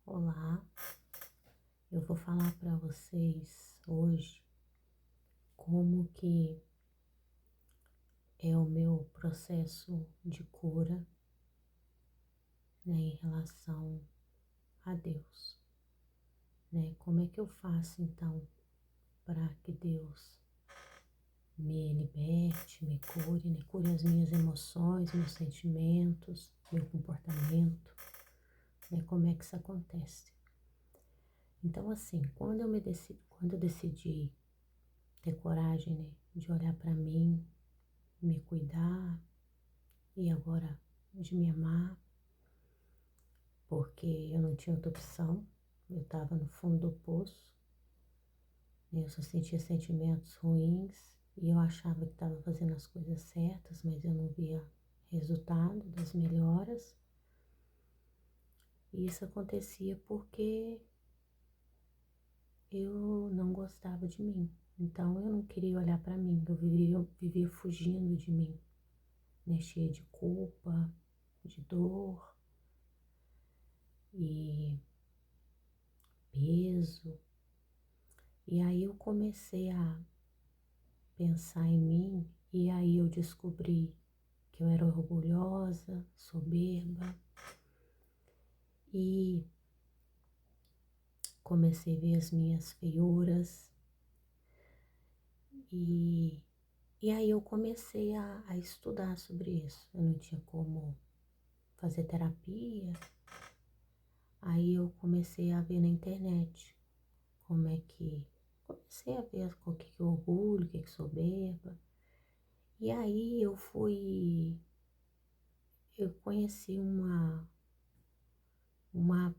Olá, eu vou falar para vocês hoje como que é o meu processo de cura, né, em relação a Deus, né? Como é que eu faço então para que Deus me liberte, me cure, né? Cure as minhas emoções, meus sentimentos, meu comportamento, né? Como é que isso acontece? Então, assim, quando eu decidi ter coragem, né, de olhar para mim, me cuidar e agora de me amar, porque eu não tinha outra opção, eu estava no fundo do poço, né, eu só sentia sentimentos ruins e eu achava que estava fazendo as coisas certas, mas eu não via resultado das melhoras. E isso acontecia porque eu não gostava de mim. Então eu não queria olhar para mim, eu vivia fugindo de mim, né, cheia de culpa, de dor e peso. E aí eu comecei a pensar em mim e aí eu descobri que eu era orgulhosa, soberba e comecei a ver as minhas feiuras e, e aí eu comecei a estudar sobre isso. Eu não tinha como fazer terapia, aí eu comecei a ver na internet como é que comecei a ver o que é orgulho, o que é soberba. E aí eu conheci uma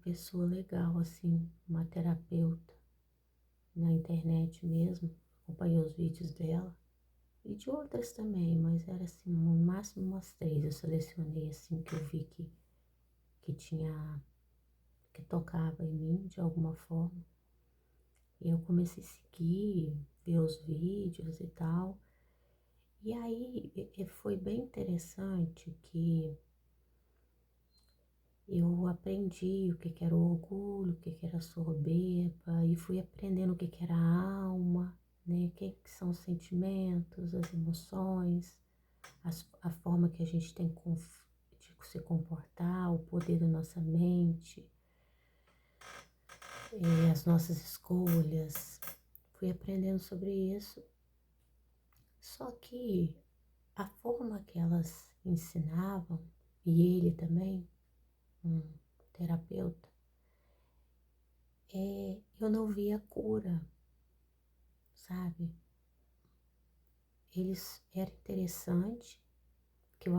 pessoa legal, assim, uma terapeuta na internet mesmo, acompanhei os vídeos dela e de outras também, mas era assim, no máximo umas três, eu selecionei assim que eu vi que tinha, que tocava em mim de alguma forma. E eu comecei a seguir, ver os vídeos e tal. E aí foi bem interessante que eu aprendi o que que era o orgulho, o que que era a soberba, e fui aprendendo o que que era a alma, né? O que que são os sentimentos, as emoções, a forma que a gente tem de se comportar, o poder da nossa mente, as nossas escolhas. Fui aprendendo sobre isso, só que a forma que elas ensinavam, e ele também, um terapeuta, eu não via cura, sabe? Era interessante que eu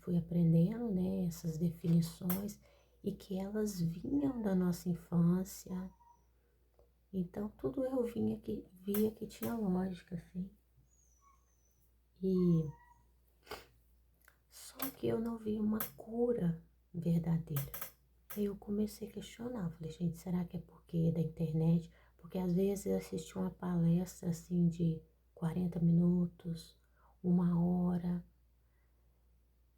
fui aprendendo, né, essas definições e que elas vinham da nossa infância. Então tudo eu via que tinha lógica, assim. E só que eu não via uma cura verdadeira. Aí eu comecei a questionar, falei, gente, será que é porque é da internet? Porque às vezes eu assisti uma palestra assim de 40 minutos, uma hora,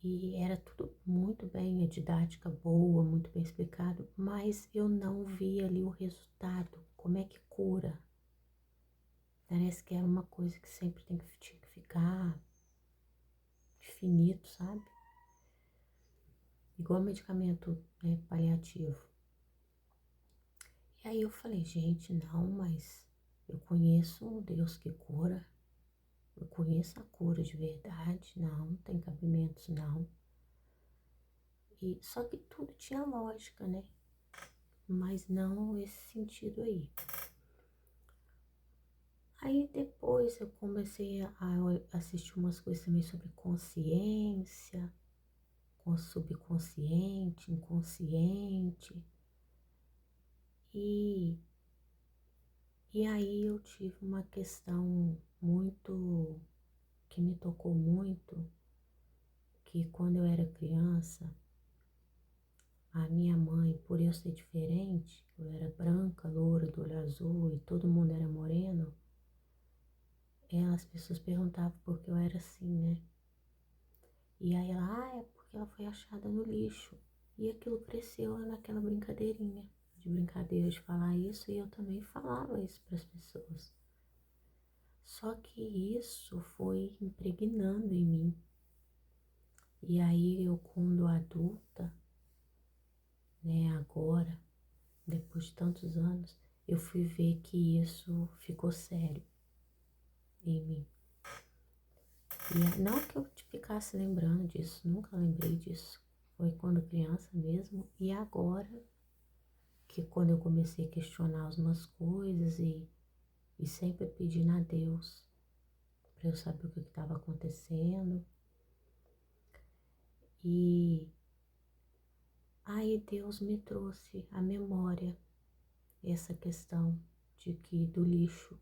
e era tudo muito bem, a didática boa, muito bem explicado, mas eu não via ali o resultado, como é que cura. Parece que era uma coisa que sempre tinha que ficar infinito, sabe? Igual medicamento, né, paliativo. E aí eu falei, gente, não, mas eu conheço um Deus que cura, eu conheço a cura de verdade, não tem cabimentos, não. E só que tudo tinha lógica, né? Mas não esse sentido aí. Aí depois eu comecei a assistir umas coisas também sobre consciência, com subconsciente, inconsciente. E, e aí eu tive uma questão muito, que me tocou muito, que quando eu era criança, a minha mãe, por eu ser diferente, eu era branca, loura, do olho azul e todo mundo era moreno, as pessoas perguntavam por que eu era assim, né? E aí ela, é porque ela foi achada no lixo. E aquilo cresceu naquela brincadeirinha de brincadeira de falar isso e eu também falava isso para as pessoas. Só que isso foi impregnando em mim. E aí eu, quando adulta, né, agora, depois de tantos anos, eu fui ver que isso ficou sério em mim. E não que eu ficasse lembrando disso, nunca lembrei disso. Foi quando criança mesmo e agora que quando eu comecei a questionar algumas coisas e sempre pedindo a Deus para eu saber o que estava acontecendo. E aí Deus me trouxe à memória essa questão de que do lixo.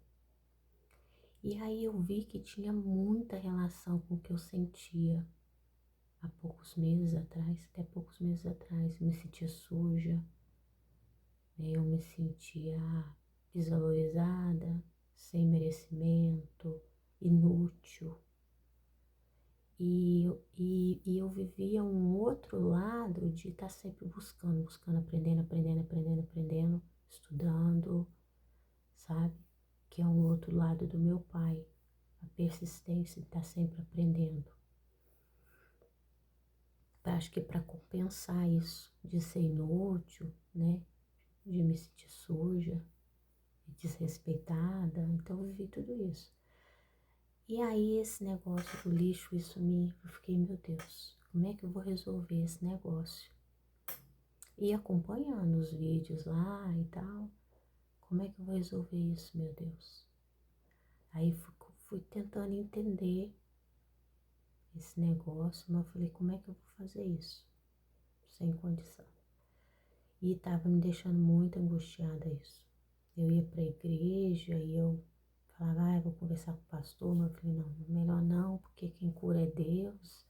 E aí eu vi que tinha muita relação com o que eu sentia há poucos meses atrás, até poucos meses atrás, eu me sentia suja, né? Eu me sentia desvalorizada, sem merecimento, inútil. E eu vivia um outro lado de estar sempre buscando, aprendendo, estudando, sabe? Que é um outro lado do meu pai, a persistência de estar sempre aprendendo. Acho que para compensar isso, de ser inútil, né? De me sentir suja, desrespeitada, então eu vivi tudo isso. E aí esse negócio do lixo, eu fiquei, meu Deus, como é que eu vou resolver esse negócio? E acompanhando os vídeos lá e tal, como é que eu vou resolver isso, meu Deus? Aí fui tentando entender esse negócio, mas eu falei, como é que eu vou fazer isso? Sem condição. E tava me deixando muito angustiada isso. Eu ia pra igreja e eu falava, eu vou conversar com o pastor, mas eu falei, não, melhor não, porque quem cura é Deus.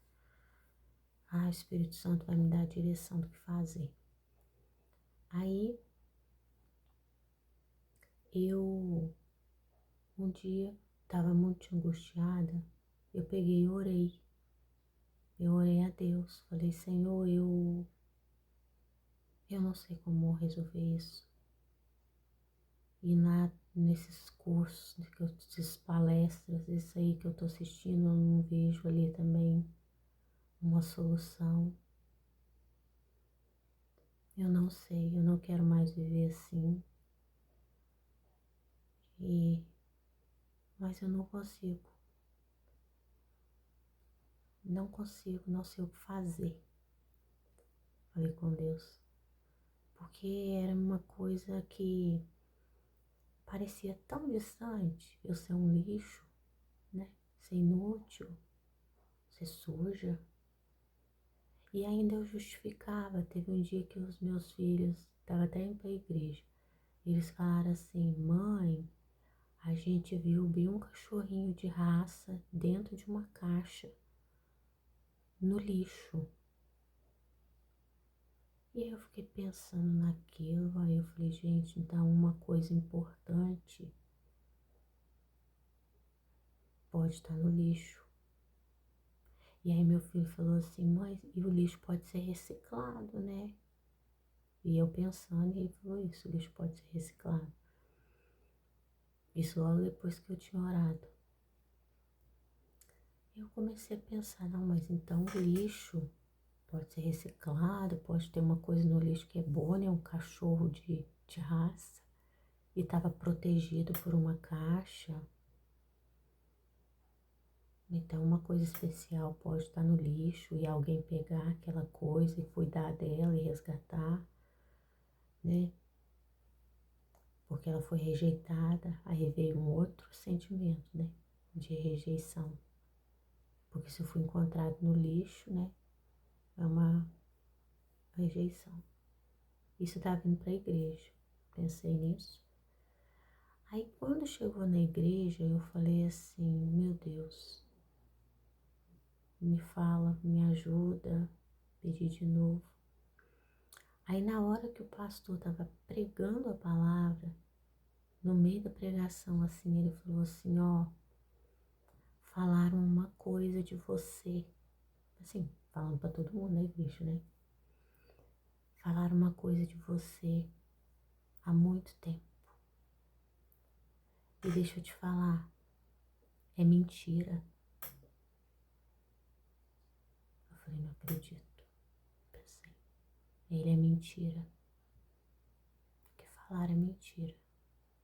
O Espírito Santo vai me dar a direção do que fazer. Aí, eu, um dia, estava muito angustiada, eu peguei e orei. Eu orei a Deus, falei, Senhor, eu não sei como resolver isso. E nesses cursos, essas palestras, isso aí que eu tô assistindo, eu não vejo ali também uma solução. Eu não sei, eu não quero mais viver assim. Mas eu não consigo. Não sei o que fazer. Falei com Deus. Porque era uma coisa que parecia tão distante. Eu ser um lixo, né? Ser inútil, ser suja. E ainda eu justificava. Teve um dia que os meus filhos estavam até indo para a igreja. Eles falaram assim, mãe, a gente viu bem um cachorrinho de raça dentro de uma caixa no lixo. E aí eu fiquei pensando naquilo, aí eu falei, gente, então uma coisa importante pode estar no lixo. E aí meu filho falou assim, mãe, e o lixo pode ser reciclado, né? E eu pensando, e ele falou isso, o lixo pode ser reciclado. Isso logo depois que eu tinha orado. Eu comecei a pensar, não, mas então o lixo pode ser reciclado, pode ter uma coisa no lixo que é boa, né? Um cachorro de raça. E estava protegido por uma caixa. Então uma coisa especial pode estar no lixo e alguém pegar aquela coisa e cuidar dela e resgatar, né? Porque ela foi rejeitada, aí veio um outro sentimento, né? De rejeição. Porque se eu fui encontrado no lixo, né? É uma rejeição. Isso estava indo para a igreja. Pensei nisso. Aí quando chegou na igreja, eu falei assim, meu Deus, me fala, me ajuda, pedi de novo. Aí na hora que o pastor estava pregando a palavra, no meio da pregação, assim, ele falou assim, ó, falaram uma coisa de você. Assim, falando para todo mundo na igreja, né? Falaram uma coisa de você há muito tempo. E deixa eu te falar, é mentira. Eu falei, não acredito. Pensei, ele é mentira. O que falaram é mentira.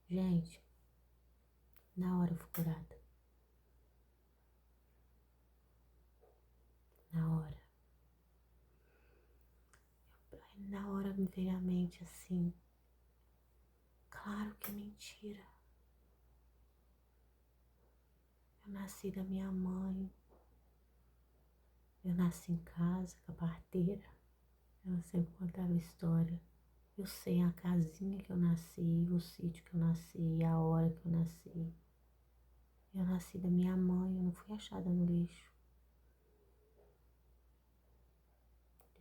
Gente, na hora eu fui curada. Na hora. Na hora me veio à mente assim, claro que é mentira. Eu nasci da minha mãe. Eu nasci em casa com a parteira. Ela sempre contava história. Eu sei a casinha que eu nasci, o sítio que eu nasci, a hora que eu nasci. Eu nasci da minha mãe, eu não fui achada no lixo.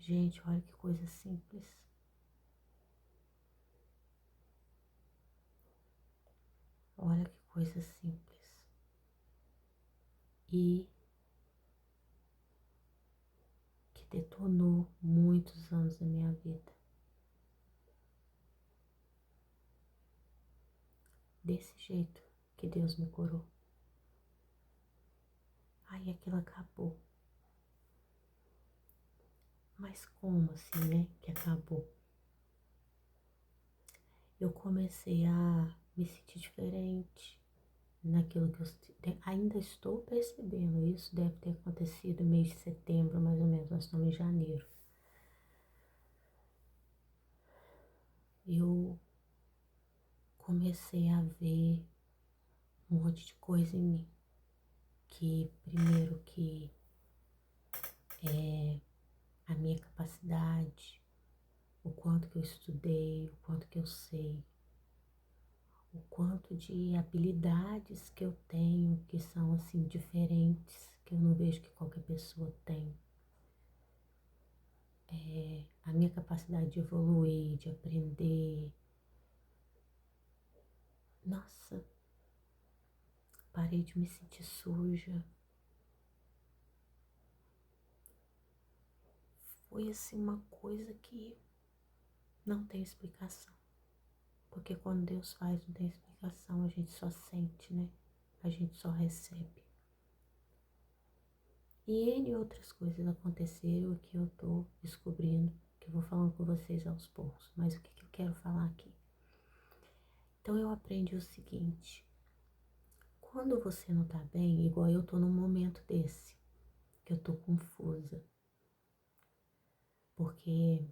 Gente, olha que coisa simples. Olha que coisa simples. E que detonou muitos anos da minha vida. Desse jeito que Deus me curou. Aí aquilo acabou. Mas como assim, né, que acabou? Eu comecei a me sentir diferente naquilo que eu ainda estou percebendo. Isso deve ter acontecido no mês de setembro, mais ou menos, nós estamos em janeiro. Eu comecei a ver um monte de coisa em mim. Que primeiro que é a minha capacidade, o quanto que eu estudei, o quanto que eu sei, o quanto de habilidades que eu tenho que são assim diferentes, que eu não vejo que qualquer pessoa tem. A minha capacidade de evoluir, de aprender. Nossa, parei de me sentir suja. Foi assim uma coisa que não tem explicação. Porque quando Deus faz, não tem explicação, a gente só sente, né? A gente só recebe. E N outras coisas aconteceram que eu tô descobrindo, que eu vou falando com vocês aos poucos. Mas o que eu quero falar aqui? Então eu aprendi o seguinte: quando você não tá bem, igual eu tô num momento desse, que eu tô confusa, porque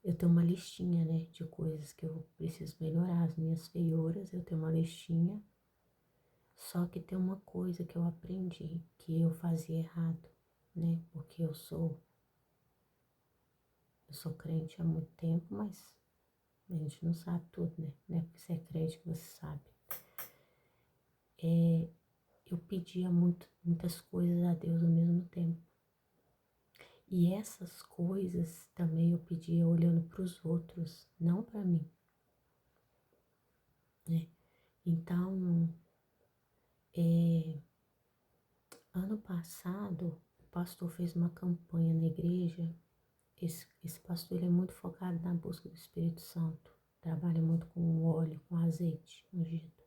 eu tenho uma listinha, né, de coisas que eu preciso melhorar, as minhas feiuras, eu tenho uma listinha. Só que tem uma coisa que eu aprendi, que eu fazia errado, né, porque eu sou crente há muito tempo, mas a gente não sabe tudo, né, não é porque você é crente que você sabe. Eu pedia muitas coisas a Deus ao mesmo tempo. E essas coisas também eu pedia olhando para os outros, não para mim, né? Então, ano passado, o pastor fez uma campanha na igreja. Esse pastor ele é muito focado na busca do Espírito Santo. Trabalha muito com óleo, com azeite ungido.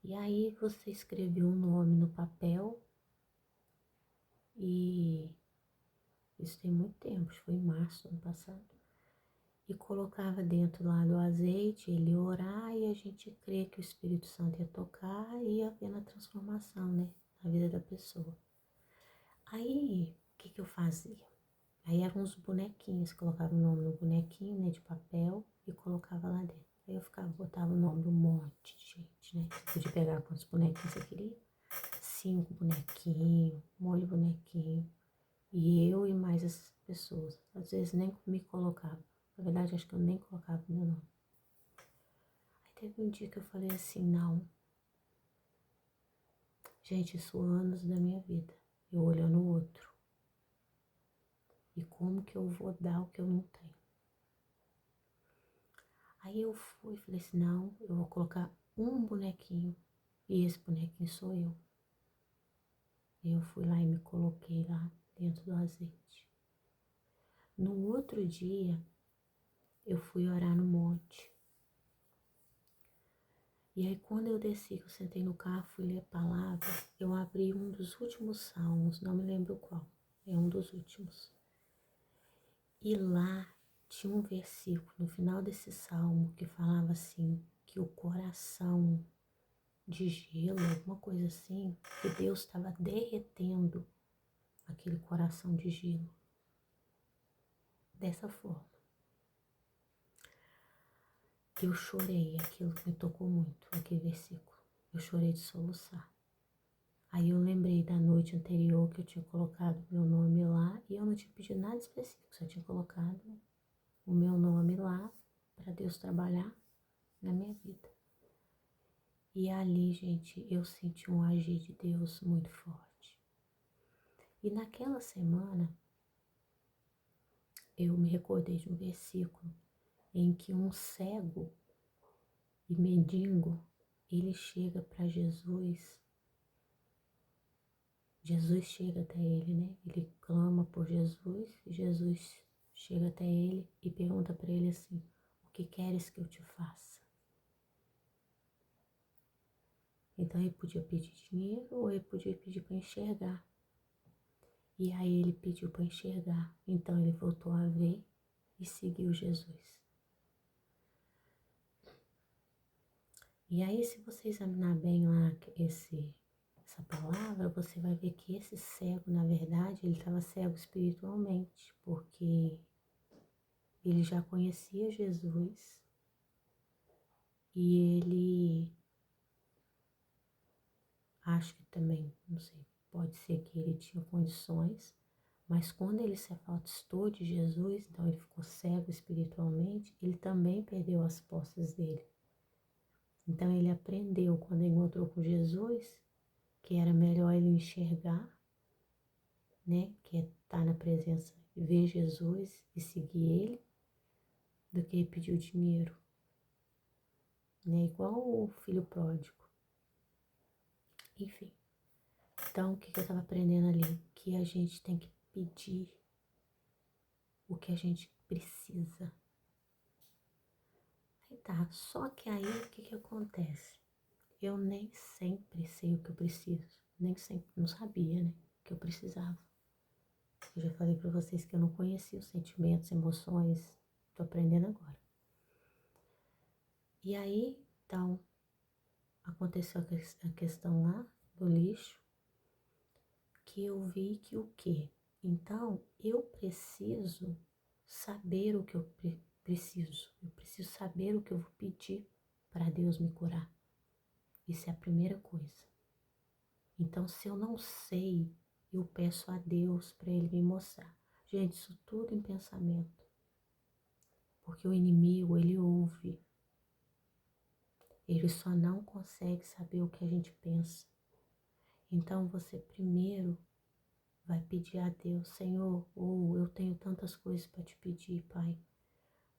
E aí você escreveu um nome no papel e isso tem muito tempo, foi em março do ano passado. E colocava dentro lá do azeite, ele ia orar e a gente crê que o Espírito Santo ia tocar e ia ver na transformação, né? Na vida da pessoa. Aí, o que eu fazia? Aí eram uns bonequinhos, colocava o nome no bonequinho, né, de papel e colocava lá dentro. Aí eu botava o nome de um monte de gente, né? Você podia pegar quantos bonequinhos você queria. 5 bonequinhos, um monte de bonequinho. E eu e mais essas pessoas. Às vezes nem me colocava. Na verdade, acho que eu nem colocava meu nome. Aí teve um dia que eu falei assim, não. Gente, isso anos da minha vida. Eu olhando o outro. E como que eu vou dar o que eu não tenho? Aí eu fui e falei assim, não, eu vou colocar um bonequinho. E esse bonequinho sou eu. E eu fui lá e me coloquei lá dentro do azeite. No outro dia, eu fui orar no monte. E aí quando eu desci, que eu sentei no carro, fui ler a palavra, eu abri um dos últimos salmos, não me lembro qual, é um dos últimos. E lá tinha um versículo no final desse salmo que falava assim, que o coração de gelo, alguma coisa assim, que Deus estava derretendo aquele coração de gelo. Dessa forma. Eu chorei, aquilo me tocou muito, aquele versículo. Eu chorei de soluçar. Aí eu lembrei da noite anterior que eu tinha colocado meu nome lá e eu não tinha pedido nada específico, só tinha colocado o meu nome lá para Deus trabalhar na minha vida. E ali, gente, eu senti um agir de Deus muito forte. E naquela semana, eu me recordei de um versículo em que um cego e mendigo, ele chega para Jesus. Jesus chega até ele, né? Ele clama por Jesus e Jesus chega até ele e pergunta para ele assim: o que queres que eu te faça? Então ele podia pedir dinheiro ou ele podia pedir para enxergar. E aí ele pediu para enxergar. Então ele voltou a ver e seguiu Jesus. E aí, se você examinar bem lá essa palavra, você vai ver que esse cego, na verdade, ele estava cego espiritualmente, porque ele já conhecia Jesus e ele, acho que também, não sei, pode ser que ele tinha condições, mas quando ele se afastou de Jesus, então ele ficou cego espiritualmente, ele também perdeu as posses dele. Então ele aprendeu quando encontrou com Jesus que era melhor ele enxergar, né, que é estar na presença, ver Jesus e seguir ele, do que pedir o dinheiro, né, igual o filho pródigo. Enfim, então o que eu estava aprendendo ali? Que a gente tem que pedir o que a gente precisa. Aí tá, só que aí o que acontece? Eu nem sempre sei o que eu preciso, nem sempre, não sabia, né, que eu precisava. Eu já falei para vocês que eu não conhecia os sentimentos, emoções, tô aprendendo agora. E aí, então, aconteceu a questão lá do lixo, que eu vi que o quê? Então, eu preciso saber o que eu preciso. Eu preciso saber o que eu vou pedir para Deus me curar. Isso é a primeira coisa. Então, se eu não sei, eu peço a Deus para Ele me mostrar. Gente, isso tudo em pensamento. Porque o inimigo, ele ouve. Ele só não consegue saber o que a gente pensa. Então você primeiro vai pedir a Deus: Senhor, eu tenho tantas coisas para te pedir, Pai,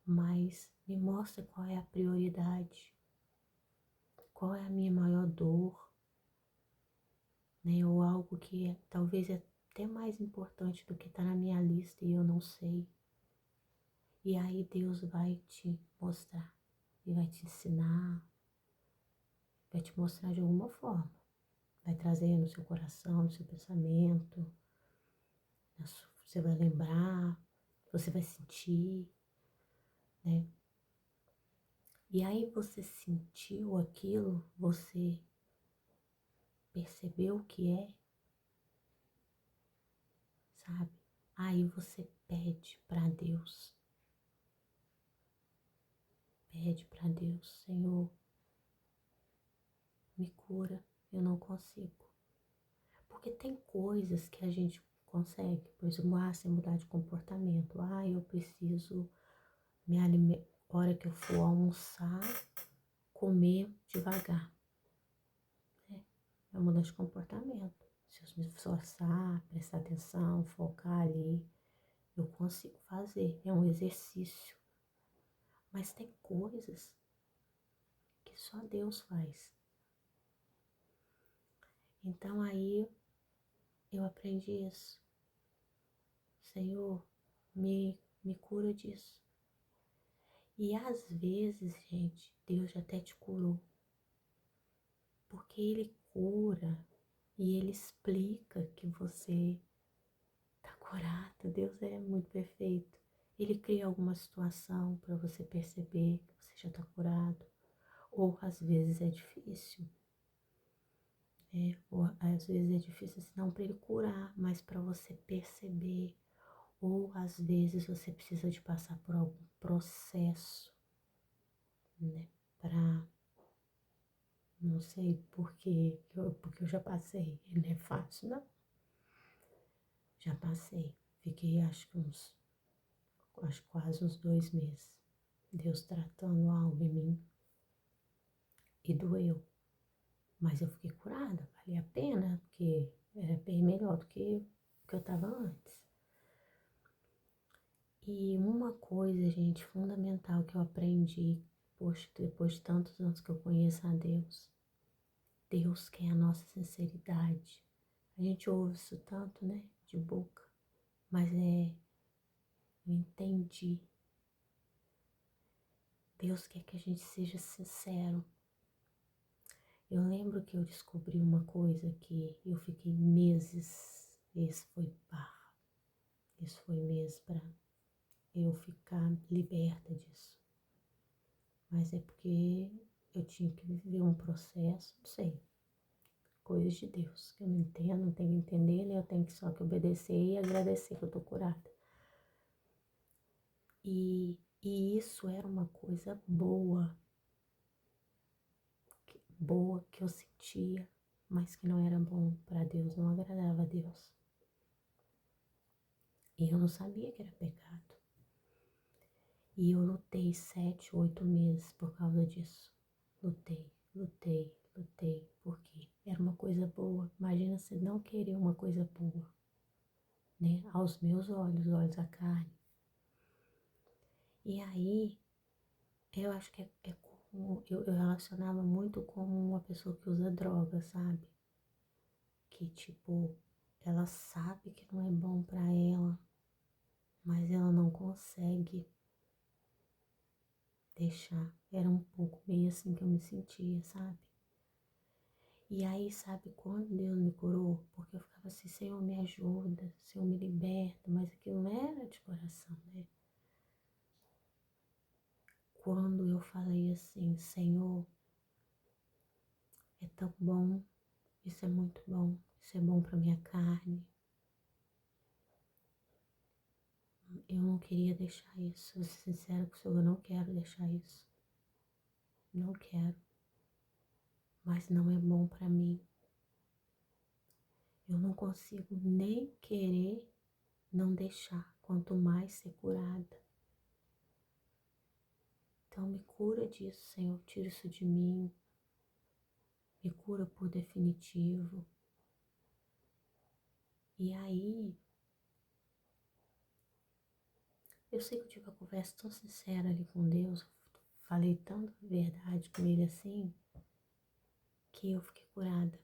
mas me mostra qual é a prioridade, qual é a minha maior dor, né? Ou algo que talvez é até mais importante do que está na minha lista e eu não sei. E aí Deus vai te mostrar e vai te ensinar, vai te mostrar de alguma forma. Vai trazer no seu coração, no seu pensamento, você vai lembrar, você vai sentir, né? E aí você sentiu aquilo, você percebeu o que é, sabe? Aí você pede para Deus. Pede para Deus: Senhor, me cura, eu não consigo. Porque tem coisas que a gente consegue, por exemplo, você mudar de comportamento. Eu preciso me alimentar, hora que eu for almoçar, comer devagar. É mudar de comportamento. Se eu me esforçar, prestar atenção, focar ali, eu consigo fazer. É um exercício. Mas tem coisas que só Deus faz. Então aí eu aprendi isso. Senhor, me cura disso. E às vezes, gente, Deus já até te curou, porque Ele cura e Ele explica que você está curado. Deus é muito perfeito. Ele cria alguma situação para você perceber que você já está curado. Ou às vezes é difícil, né? Ou às vezes é difícil assim, não para Ele curar, mas para você perceber. Ou às vezes você precisa de passar por algum processo, né? Para, não sei por quê, porque eu já passei, e não é fácil, não. Já passei, fiquei acho quase uns 2 meses, Deus tratando algo em mim e doeu, mas eu fiquei curada, valia a pena, porque era bem melhor do que o que eu estava antes. E uma coisa, gente, fundamental que eu aprendi, poxa, depois de tantos anos que eu conheço a Deus, Deus quer a nossa sinceridade. A gente ouve isso tanto, né, de boca, mas eu entendi. Deus quer que a gente seja sincero. Eu lembro que eu descobri uma coisa que eu fiquei meses, esse foi meses para eu ficar liberta disso. Mas é porque eu tinha que viver um processo, não sei, coisas de Deus, que eu não entendo, não tenho que entender, né? Eu tenho que só que obedecer e agradecer que eu tô curada. E isso era uma coisa boa que eu sentia, mas que não era bom para Deus, não agradava a Deus. E eu não sabia que era pecado. E eu lutei 7, 8 meses por causa disso. Lutei, porque era uma coisa boa. Imagina se não querer uma coisa boa, né? Aos meus olhos da carne. E aí, eu acho que é como, eu relacionava muito com uma pessoa que usa droga, sabe? Que tipo, ela sabe que não é bom pra ela, mas ela não consegue deixar. Era um pouco meio assim que eu me sentia, sabe? E aí, sabe quando Deus me curou? Porque eu ficava assim, Senhor, me ajuda, Senhor, me liberta, mas aquilo não era de coração, né? Quando eu falei assim, Senhor, é tão bom, isso é muito bom, isso é bom para minha carne. Eu não queria deixar isso, vou ser sincera com o Senhor, eu não quero deixar isso. Não quero, mas não é bom para mim. Eu não consigo nem querer não deixar, quanto mais ser curada. Então me cura disso, Senhor, tira isso de mim, me cura por definitivo. E aí, eu sei que eu tive uma conversa tão sincera ali com Deus, falei tanta verdade com Ele assim, que eu fiquei curada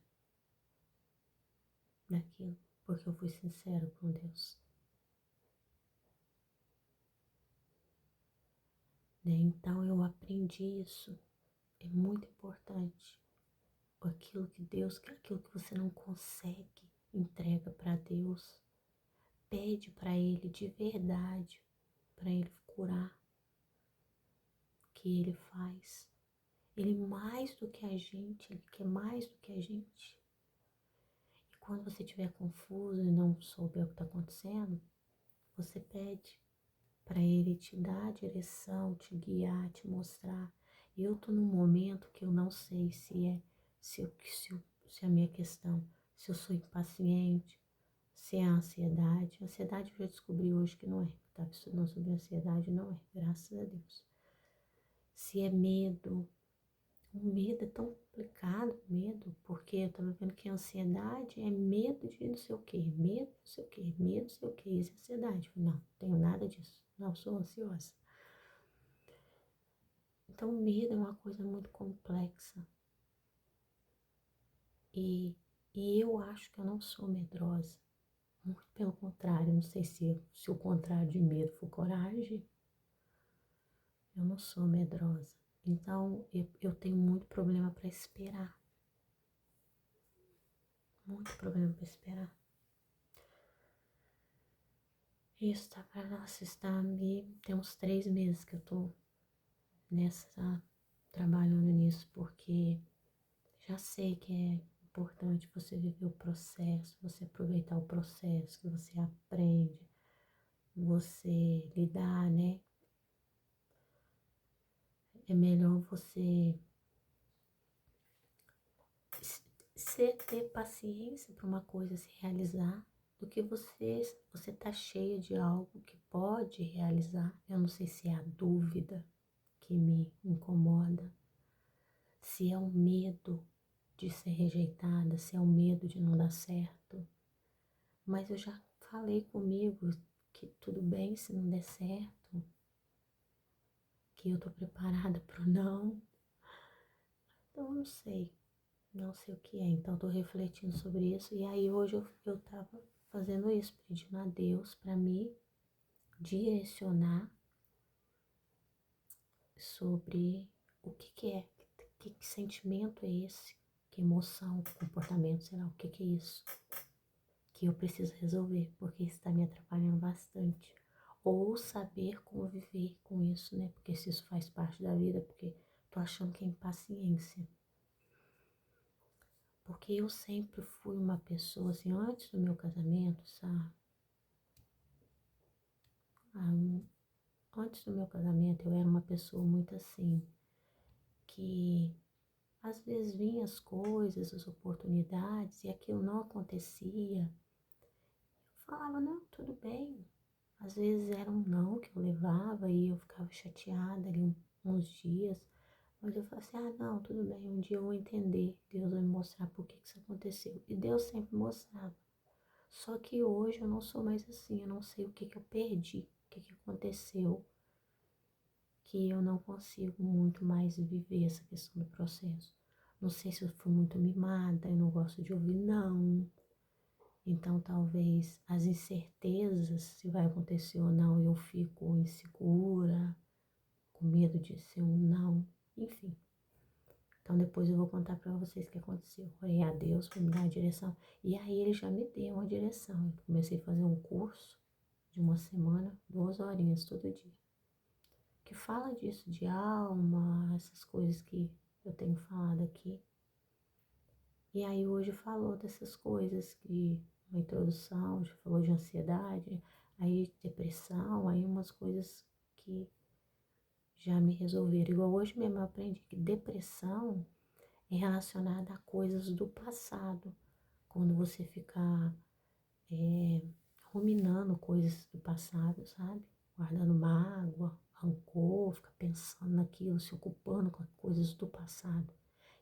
daquilo, porque eu fui sincera com Deus. Né? Então eu aprendi isso, é muito importante. Aquilo que você não consegue, entrega para Deus. Pede para Ele de verdade, para Ele curar, que Ele faz. Ele mais do que a gente, Ele quer mais do que a gente. E quando você estiver confuso e não souber o que está acontecendo, você pede para Ele te dar a direção, te guiar, te mostrar. Eu estou num momento que eu não sei se é a minha questão, se eu sou impaciente, se é a ansiedade. A ansiedade eu já descobri hoje que não é. Estava estudando sobre ansiedade, não é, graças a Deus. Se é medo, o medo é tão complicado, medo, porque eu estava vendo que a ansiedade é medo de não sei o quê, medo não sei o quê, medo não sei o quê, isso é ansiedade. Não, tenho nada disso, não sou ansiosa. Então, o medo é uma coisa muito complexa. E, e eu acho que eu não sou medrosa. Muito pelo contrário, não sei se o contrário de medo for coragem. Eu não sou medrosa. Então, eu tenho muito problema para esperar. Muito problema para esperar. Isso tá para nossa, tem uns 3 meses que eu tô trabalhando nisso, porque já sei que é importante você viver o processo, você aproveitar o processo, que você aprende, você lidar, né? É melhor você ter paciência para uma coisa se realizar do que você tá cheia de algo que pode realizar. Eu não sei se é a dúvida que me incomoda, se é o medo de ser rejeitada, se é o medo de não dar certo. Mas eu já falei comigo que tudo bem se não der certo, que eu tô preparada pro não. Então eu não sei o que é. Então eu tô refletindo sobre isso. E aí hoje eu tava fazendo isso, pedindo a Deus para me direcionar sobre o que é, que sentimento é esse, que emoção, comportamento, sei lá, o que é isso que eu preciso resolver, porque isso está me atrapalhando bastante. Ou saber conviver com isso, né? Porque se isso faz parte da vida, porque tô achando que é impaciência. Porque eu sempre fui uma pessoa, assim, antes do meu casamento, sabe? Antes do meu casamento, eu era uma pessoa muito assim, que às vezes vinham as coisas, as oportunidades, e aquilo não acontecia. Eu falava, não, tudo bem. Às vezes era um não que eu levava e eu ficava chateada ali uns dias. Mas eu falava assim, ah, não, tudo bem, um dia eu vou entender. Deus vai me mostrar por que isso aconteceu. E Deus sempre mostrava. Só que hoje eu não sou mais assim, eu não sei o que eu perdi, o que aconteceu, que eu não consigo muito mais viver essa questão do processo. Não sei se eu fui muito mimada, eu não gosto de ouvir não. Então talvez as incertezas, se vai acontecer ou não, eu fico insegura, com medo de ser um não, enfim. Então depois eu vou contar para vocês o que aconteceu. Orei a Deus para me dar a direção. E aí ele já me deu uma direção. Eu comecei a fazer um curso de uma semana, 2 horinhas todo dia. Que fala disso, de alma, essas coisas que eu tenho falado aqui. E aí hoje falou dessas coisas, que uma introdução, já falou de ansiedade, aí depressão, aí umas coisas que já me resolveram. Igual hoje mesmo eu aprendi que depressão é relacionada a coisas do passado. Quando você fica ruminando coisas do passado, sabe? Guardando mágoa, rancor, fica pensando naquilo, se ocupando com coisas do passado.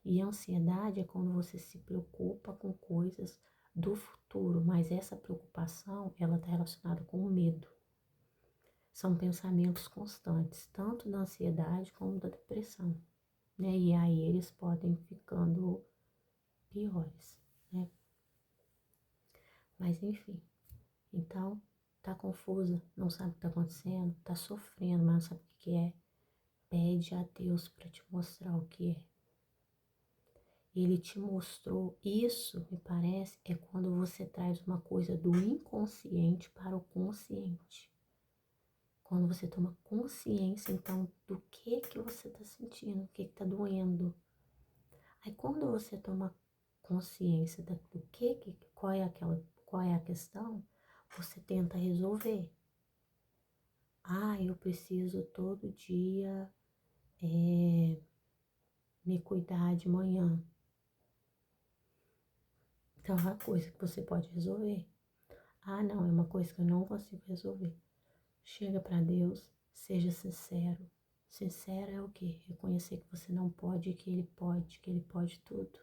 E a ansiedade é quando você se preocupa com coisas do futuro, mas essa preocupação, ela está relacionada com o medo. São pensamentos constantes, tanto da ansiedade como da depressão, né? E aí eles podem ficando piores, né? Mas enfim, então tá confusa, não sabe o que tá acontecendo, tá sofrendo, mas não sabe o que é. Pede a Deus para te mostrar o que é. Ele te mostrou isso, me parece, é quando você traz uma coisa do inconsciente para o consciente. Quando você toma consciência, então, do que você está sentindo, o que está doendo. Aí, quando você toma consciência do qual é a questão, você tenta resolver. Ah, eu preciso todo dia me cuidar de manhã. Então, é uma coisa que você pode resolver. Ah, não, é uma coisa que eu não consigo resolver. Chega para Deus, seja sincero. Sincero é o quê? Reconhecer que você não pode e que Ele pode tudo.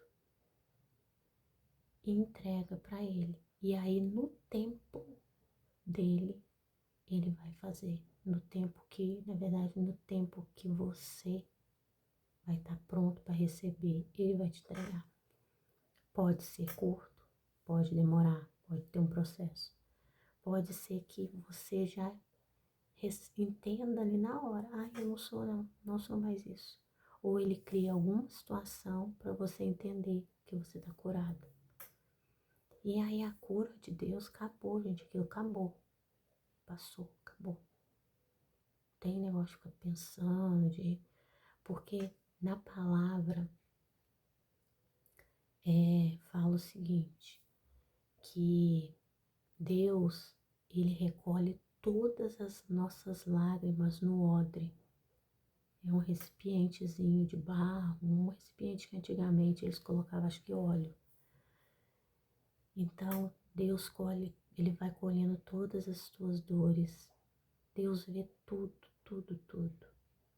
E entrega para Ele. E aí, no tempo dele, Ele vai fazer. No tempo que, na verdade, no tempo que você vai estar pronto para receber, Ele vai te entregar. Pode ser curto, pode demorar, pode ter um processo. Pode ser que você já entenda ali na hora, eu não sou não, não sou mais isso. Ou ele cria alguma situação para você entender que você está curado. E aí a cura de Deus acabou, gente, aquilo acabou. Passou, acabou. Tem negócio de ficar pensando, porque na palavra fala o seguinte, que Deus, ele recolhe todas as nossas lágrimas no odre. É um recipientezinho de barro, um recipiente que antigamente eles colocavam, acho que óleo. Então, Deus colhe, ele vai colhendo todas as tuas dores. Deus vê tudo, tudo, tudo.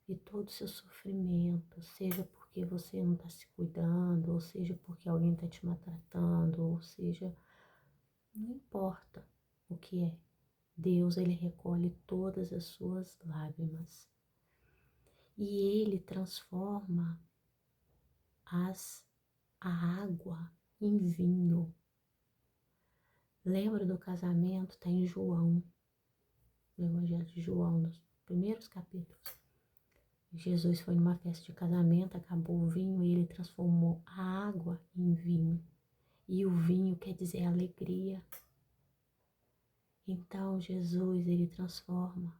E todo o seu sofrimento, seja porque você não está se cuidando, ou seja porque alguém está te maltratando, ou seja, não importa o que é. Deus, ele recolhe todas as suas lágrimas. E ele transforma a água em vinho. Lembra do casamento? Está em João, no Evangelho de João, nos primeiros capítulos. Jesus foi numa festa de casamento, acabou o vinho e ele transformou a água em vinho. E o vinho quer dizer alegria. Então Jesus, ele transforma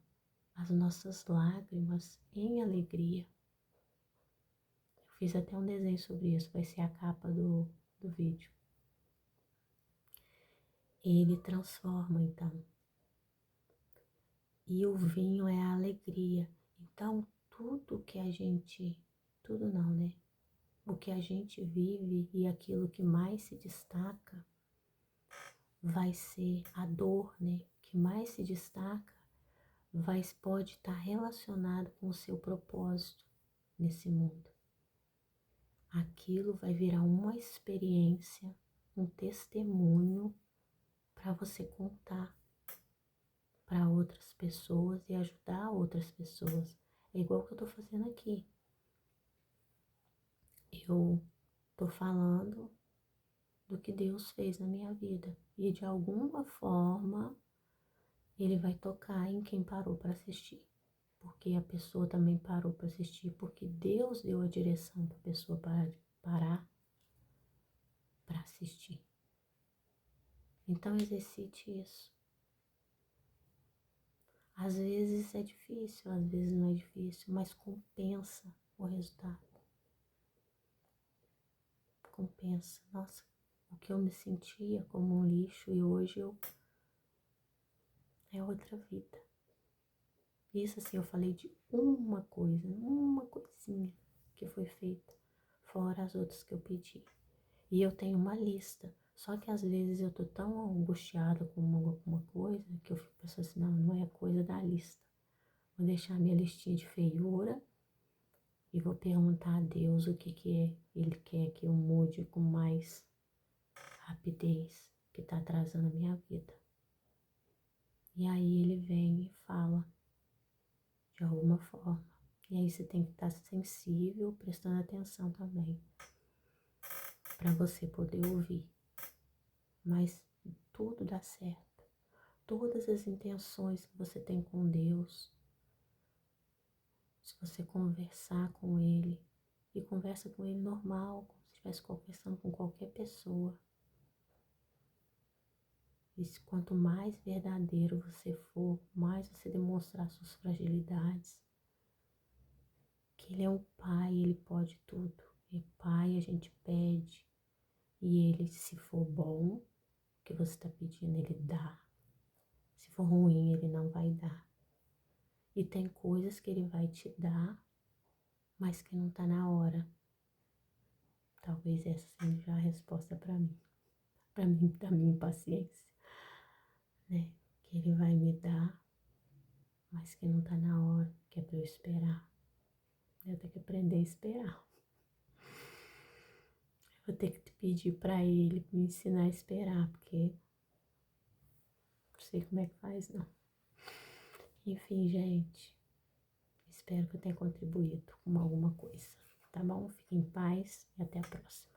as nossas lágrimas em alegria. Eu fiz até um desenho sobre isso, vai ser a capa do vídeo. Ele transforma então. E o vinho é a alegria. Então tudo que a gente, tudo não, né? O que a gente vive e aquilo que mais se destaca vai ser a dor, né? Que mais se destaca pode estar relacionado com o seu propósito nesse mundo. Aquilo vai virar uma experiência, um testemunho para você contar para outras pessoas e ajudar outras pessoas. É igual o que eu tô fazendo aqui. Eu tô falando do que Deus fez na minha vida e de alguma forma ele vai tocar em quem parou para assistir, porque a pessoa também parou para assistir, porque Deus deu a direção para a pessoa parar para assistir. Então exercite isso. Às vezes é difícil, às vezes não é difícil, mas compensa o resultado. Compensa. Nossa, o que eu me sentia como um lixo e hoje é outra vida. Isso assim, eu falei de uma coisinha que foi feita, fora as outras que eu pedi. E eu tenho uma lista, só que às vezes eu tô tão angustiada com alguma coisa que eu fico pensando assim, não é coisa da lista. Vou deixar minha listinha de feiura e vou perguntar a Deus o que Ele quer que eu mude com mais rapidez, que tá atrasando a minha vida. E aí Ele vem e fala de alguma forma. E aí você tem que estar sensível, prestando atenção também, para você poder ouvir. Mas tudo dá certo. Todas as intenções que você tem com Deus, se você conversar com Ele, e conversa com Ele normal, como se estivesse conversando com qualquer pessoa. E quanto mais verdadeiro você for, mais você demonstrar suas fragilidades, que Ele é um Pai, Ele pode tudo. E Pai a gente pede, e Ele, se for bom, o que você está pedindo, Ele dá. Se for ruim, Ele não vai dar. E tem coisas que Ele vai te dar, mas que não está na hora. Talvez essa seja a resposta para mim, da minha impaciência, né? Que Ele vai me dar, mas que não está na hora, que é para eu esperar. Eu tenho que aprender a esperar. Vou ter que pedir para Ele me ensinar a esperar, porque não sei como é que faz, não. Enfim, gente, espero que eu tenha contribuído com alguma coisa, tá bom? Fique em paz e até a próxima.